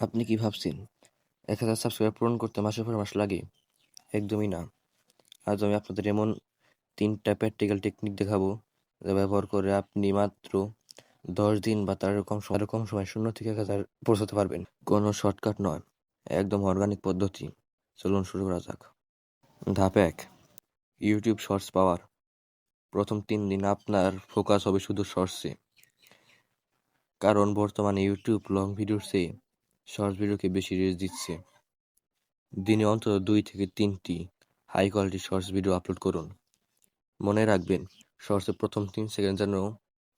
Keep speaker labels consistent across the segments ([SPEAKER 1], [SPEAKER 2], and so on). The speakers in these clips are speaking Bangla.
[SPEAKER 1] আপনি কি ভাবছেন 1000 সাবস্ক্রাইবার পূরণ করতে মাসের পর মাস লাগে? একদমই না। আজ আমি আপনাদের এমন 3টা প্র্যাকটিক্যাল টেকনিক দেখাবো যা ব্যবহার করে আপনি মাত্র 10 দিন বা তারও কম সময় 0 থেকে 1000 পৌঁছাতে পারবেন। কোনো শর্টকাট নয়, একদম অর্গানিক পদ্ধতি। চলুন শুরু করা যাক। ধাপ 1, ইউটিউব শর্টস পাওয়ার। প্রথম 3 দিন আপনার ফোকাস হবে শুধু শর্টসে, কারণ বর্তমানে ইউটিউব লং ভিডিওর চেয়ে শর্টস ভিডিওকে বেশি রিচ দিচ্ছে। দিনে অন্তত 2 থেকে 3টি high quality shorts video upload করুন। মনে রাখবেন, শর্টসের প্রথম 3 সেকেন্ড যেন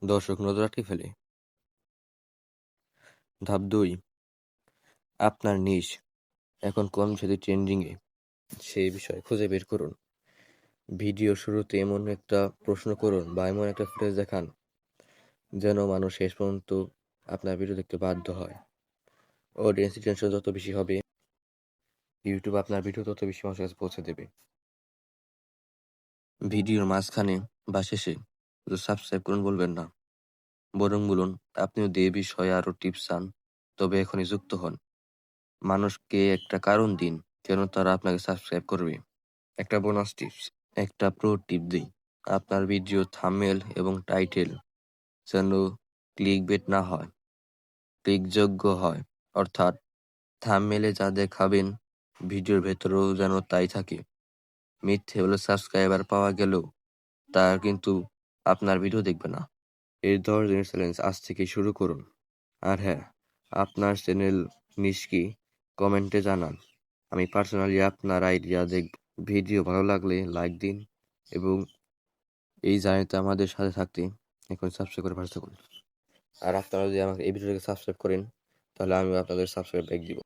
[SPEAKER 1] দর্শক নজর আটকে ফেলে। ধাপ 2, আপনার নিশ এখন কোন বিষয়টি ট্রেন্ডিংয়ে সেই বিষয় খুঁজে বের করুন। ভিডিওর শুরুতে এমন একটা প্রশ্ন করুন বা এমন একটা ফুটেজ দেখান যেন মানুষ শেষ পর্যন্ত আপনার ভিডিও দেখতে বাধ্য হয়। অডিয়েন্স রিটেনশন যত বেশি হবে, ইউটিউব আপনার ভিডিও তত বেশি মানুষের কাছে পৌঁছে দেবে। ভিডিওর মাঝখানে বা শেষে শুধু সাবস্ক্রাইব করুন বলবেন না, বরং বলুন আপনি যদি এ বিষয়ে আরো টিপস চান তবে এখনই যুক্ত হন। মানুষকে একটা কারণ দিন কেন তারা আপনাকে সাবস্ক্রাইব করবে। একটা বোনাস টিপস, একটা প্রো টিপ দিই। আপনার ভিডিও থাম্বনেল এবং টাইটেল যেন ক্লিকবেট না হয়, ক্লিকযোগ্য হয়। অর্থাৎ থাম্বনেলে যা দেখাবেন ভিডিওর ভেতরেও যেন তাই থাকে। মিথ্যে বলে সাবস্ক্রাইবার পাওয়া গেলেও তারা কিন্তু আপনার ভিডিও দেখবে না। এই 10 দিনের চ্যালেঞ্জ আজ থেকেই শুরু করুন। আর হ্যাঁ, আপনার চ্যানেল নিশ কি কমেন্টে জানান। আমি পার্সোনালি আপনার আইডিয়া দেখব। ভিডিও ভালো লাগলে লাইক দিন এবং এই জার্নিতে আমাদের সাথে থাকতে এখন সাবস্ক্রাইব করে পাশে থাকুন। আর আপনারা যদি আমাকে এই ভিডিওটাকে সাবস্ক্রাইব করেন তাহলে আমিও আপনাদের সাবস্ক্রাইব ব্যাক দিব।